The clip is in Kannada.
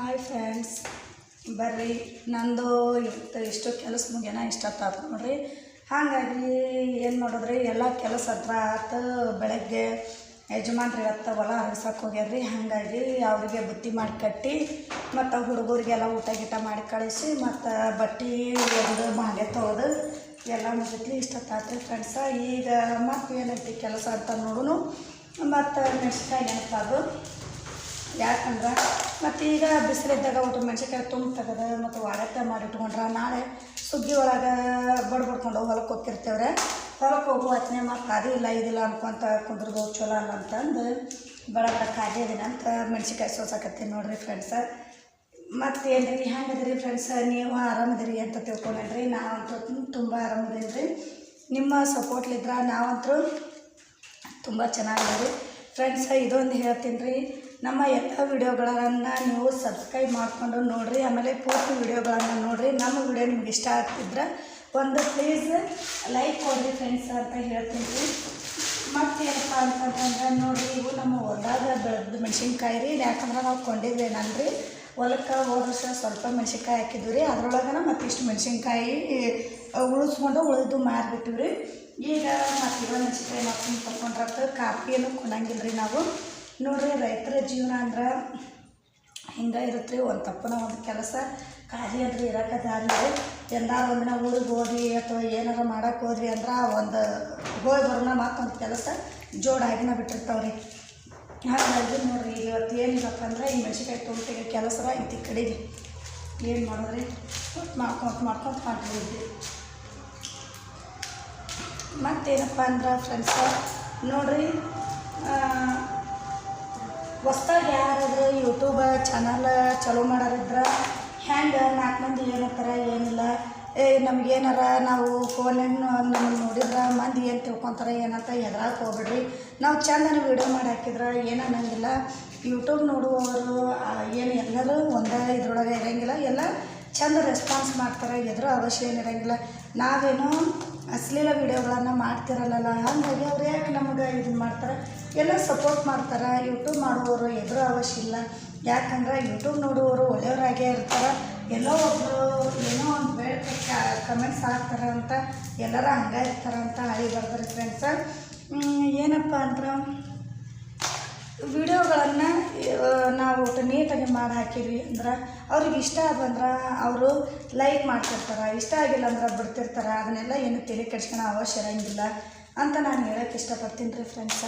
ಹಾಯ್ ಫ್ರೆಂಡ್ಸ್, ಬರ್ರಿ ನಂದು ಇವತ್ತು ಇಷ್ಟು ಕೆಲಸ ಮುಗಿಯೋಣ ಇಷ್ಟೊತ್ತಾಯ್ತು ನೋಡ್ರಿ. ಹಾಗಾಗಿ ಏನು ಮಾಡಿದ್ರಿ, ಎಲ್ಲ ಕೆಲಸ ಹತ್ರ ಆಯ್ತು. ಬೆಳಗ್ಗೆ ಯಜಮಾನ್ರು ಇವತ್ತು ಹೊಲ ಹರಿಸೋಕೆ ಹೋಗ್ಯಾರ್ರಿ. ಹಾಗಾಗಿ ಅವರಿಗೆ ಬುತ್ತಿ ಮಾಡಿ ಕಟ್ಟಿ ಮತ್ತು ಹುಡುಗರಿಗೆಲ್ಲ ಊಟ ಗೀಟ ಮಾಡಿ ಕಳಿಸಿ ಮತ್ತು ಬಟ್ಟೆ ಒಗೆದು ಬಾಂಡೆ ತೊಳೆದು ಎಲ್ಲ ಮುಗಿದ್ಲಿ ಇಷ್ಟೊತ್ತಾಯ್ತು ಫ್ರೆಂಡ್ಸ. ಈಗ ಮತ್ತು ಏನೈತಿ ಕೆಲಸ ಅಂತ ನೋಡೋಣ. ಮತ್ತು ಮೆಣಸಿನ್ಕಾಯಿ ನೆನಪಾದು, ಯಾಕಂದ್ರೆ ಮತ್ತು ಈಗ ಬಿಸಿಲಿದ್ದಾಗ ಊಟ ಮೆಣಸಿನ್ಕಾಯಿ ತುಂಬ ತೆಗೆದು ಮತ್ತು ಒಳಕ್ಕೆ ಮಾಡಿಟ್ಕೊಂಡ್ರೆ ನಾಳೆ ಸುಗ್ಗಿ ಒಳಗೆ ಬಡ್ಕೊಂಡು ಹೊಲಕ್ಕೆ ಹೋಗ್ತಿರ್ತೇವ್ರೆ. ಹೊಲಕ್ಕೆ ಹೋಗೋ ಹೊತ್ತನೆ ಮತ್ತು ಅದು ಇಲ್ಲ ಇದಿಲ್ಲ ಅನ್ಕೊಂತ ಕುಂದ್ರದು ಚಲೋ ಅಲ್ಲ ಅಂತಂದು ಬೆಳಗ್ಗೆ ಕಾದಿದ್ದೀನಿ ಅಂತ ಮೆಣಸಿನ್ಕಾಯಿ ಸೋಸಾಕತ್ತೀನಿ ನೋಡಿರಿ ಫ್ರೆಂಡ್ಸ. ಮತ್ತೇನು ರೀ, ಹೆಂಗದಿರಿ ಫ್ರೆಂಡ್ಸ? ನೀವು ಆರಾಮದಿರಿ ಅಂತ ತಿಳ್ಕೊಂಡ್ರಿ. ನಾವಂತೂ ತುಂಬ ಆರಾಮದೀನಿ ರೀ. ನಿಮ್ಮ ಸಪೋರ್ಟ್ಲಿದ್ರೆ ನಾವಂತೂ ತುಂಬ ಚೆನ್ನಾಗಿದೆ ಫ್ರೆಂಡ್ಸ. ಇದೊಂದು ಹೇಳ್ತೀನಿ ರೀ, ನಮ್ಮ ಎಲ್ಲ ವಿಡಿಯೋಗಳನ್ನು ನೀವು ಸಬ್ಸ್ಕ್ರೈಬ್ ಮಾಡಿಕೊಂಡು ನೋಡಿರಿ. ಆಮೇಲೆ ಪೂರ್ತಿ ವಿಡಿಯೋಗಳನ್ನು ನೋಡಿರಿ. ನಮ್ಮ ವಿಡಿಯೋ ನಿಮ್ಗೆ ಇಷ್ಟ ಆಗ್ತಿದ್ರೆ ಒಂದು ಪ್ಲೀಸ್ ಲೈಕ್ ಕೊಡಿರಿ ಫ್ರೆಂಡ್ಸ್ ಅಂತ ಹೇಳ್ತೀನಿ ರೀ. ಮತ್ತೇನಪ್ಪ ಅಂತಂದ್ರೆ ನೋಡಿರಿ, ಇವು ನಮ್ಮ ಹೊಲದಾಗ ಬೆಳೆದ ಮೆಣಸಿನ್ಕಾಯಿ ರೀ. ಯಾಕಂದ್ರೆ ನಾವು ಕೊಂಡಿದ್ದೇನಲ್ರಿ ಹೊಲಕ್ಕೆ ಹೋದ ವರ್ಷ ಸ್ವಲ್ಪ ಮೆಣಸಿನ್ಕಾಯಿ ಹಾಕಿದ್ವಿ ರೀ. ಅದ್ರೊಳಗನ ಮತ್ತು ಇಷ್ಟು ಮೆಣಸಿನ್ಕಾಯಿ ಉಳಿಸ್ಕೊಂಡು ಉಳಿದು ಮಾರಿಬಿಟ್ಟಿವಿ ರೀ. ಈಗ ಮತ್ತು ಇವಾಗ ಮೆಣಸಿನ್ಕಾಯಿ ಮಾಡ್ಕೊಂಡು ತಗೊಂಡ್ರೆ ಕಾಪಿಯನ್ನು ಕೊಡಂಗಿಲ್ಲ ರೀ ನಾವು. ನೋಡಿರಿ, ರೈತರ ಜೀವನ ಅಂದ್ರೆ ಹಿಂಗೆ ಇರುತ್ತೆ ರೀ. ಒಂದು ತಪ್ಪನ ಒಂದು ಕೆಲಸ ಖಾಲಿ ಅಂದ್ರೆ ಇರೋಕೆ ದಾರಿ ರೀ. ಎಲ್ಲರೂ ಒಂದಿನ ಊರಿಗೆ ಹೋದ್ವಿ ಅಥವಾ ಏನಾರು ಮಾಡೋಕೆ ಹೋದ್ವಿ ಅಂದ್ರೆ ಒಂದು ಹೋಗಿ ಬರೋಣ ಮತ್ತೊಂದು ಕೆಲಸ ಜೋಡಾಗಿನ ಬಿಟ್ಟಿರ್ತಾವ್ರಿ. ಹಾಗಾಗಿ ನೋಡಿರಿ, ಇವತ್ತು ಏನಿರಪ್ಪ ಅಂದ್ರೆ ಈ ಮೆಣಸಿನ್ಕಾಯಿ ತೊಗೊಟ್ಟಿಗೆ ಕೆಲಸ ಐತಿ ಕಡೆಗೆ ಏನು ಮಾಡಿದ್ರಿ ಮಾಡ್ಕೊಂತ ಮಾಡ್ತಿದ್ವಿ. ಮತ್ತೇನಪ್ಪ ಅಂದ್ರೆ ಫ್ರೆಂಡ್ಸ ನೋಡಿರಿ, ಹೊಸ್ದಾಗಿ ಯಾರಾದರೂ ಯೂಟ್ಯೂಬ್ ಚಾನಲ್ ಚಲೋ ಮಾಡೋರಿದ್ರೆ ಹ್ಯಾಂಗೆ 4 ಮಂದಿ ಏನಂತಾರೆ ಏನಿಲ್ಲ, ನಮಗೇನಾರ ನಾವು ಫೋನಾಗ ನಮ್ಮನ್ನು ನೋಡಿದ್ರೆ ಮಂದಿ ಏನು ತಿಳ್ಕೊತಾರೆ ಏನಂತ ಹೆದ್ರಾಕ್ ಹೋಗ್ಬಿಡ್ರಿ. ನಾವು ಚಂದನ ವೀಡಿಯೋ ಮಾಡಿ ಹಾಕಿದ್ರೆ ಏನು ಅನ್ನಂಗಿಲ್ಲ. ಯೂಟ್ಯೂಬ್ ನೋಡುವವರು ಏನು ಎಲ್ಲರೂ ಒಂದೇ ಇದ್ರೊಳಗೆ ಇರೋಂಗಿಲ್ಲ, ಎಲ್ಲ ಚಂದ ರೆಸ್ಪಾನ್ಸ್ ಮಾಡ್ತಾರೆ. ಎದುರು ಅವಶ್ಯ ಏನಿರೋಂಗಿಲ್ಲ. ನಾವೇನೋ ಅಶ್ಲೀಲ ವೀಡಿಯೋಗಳನ್ನು ಮಾಡ್ತಿರಲ್ಲ, ಹಾಗಾಗಿ ಅವ್ರು ಯಾಕೆ ನಮಗೆ ಇದನ್ನು ಮಾಡ್ತಾರೆ, ಎಲ್ಲ ಸಪೋರ್ಟ್ ಮಾಡ್ತಾರೆ. ಯೂಟ್ಯೂಬ್ ಮಾಡುವವರು ಎದುರು ಅವಶ್ಯ ಇಲ್ಲ. ಯಾಕಂದ್ರೆ ಯೂಟ್ಯೂಬ್ ನೋಡುವವರು ಒಳ್ಳೆಯವರಾಗೇ ಇರ್ತಾರೆ. ಎಲ್ಲೋ ಒಬ್ಬರು ಏನೋ ಒಂದು ಬೇಳೆ ಕಮೆಂಟ್ಸ್ ಹಾಕ್ತಾರೆ ಅಂತ ಎಲ್ಲರೂ ಹಂಗೆ ಇರ್ತಾರೆ ಅಂತ ಹೇಳಿ ಬರ್ತಾರೆ ಫ್ರೆಂಡ್ಸ. ಏನಪ್ಪ ಅಂದ್ರೆ ವಿಡಿಯೋಗಳನ್ನು ನಾವು ನೀಟಾಗಿ ಮಾಡಿ ಹಾಕಿದ್ವಿ ಅಂದ್ರೆ ಅವ್ರಿಗೆ ಇಷ್ಟ ಬಂದ್ರೆ ಅವರು ಲೈಕ್ ಮಾಡ್ತಿರ್ತಾರೆ, ಇಷ್ಟ ಆಗಿಲ್ಲ ಅಂದ್ರೆ ಬಿಡ್ತಿರ್ತಾರೆ. ಅದನ್ನೆಲ್ಲ ಏನು ತಲೆ ಕೆಡ್ಸ್ಕೊಳೋ ಅವಶ್ಯ ಇರೋಂಗಿಲ್ಲ ಅಂತ ನಾನು ಹೇಳೋಕ್ಕೆ ಇಷ್ಟಪಡ್ತೀನಿ ರೀ ಫ್ರೆಂಡ್ಸ.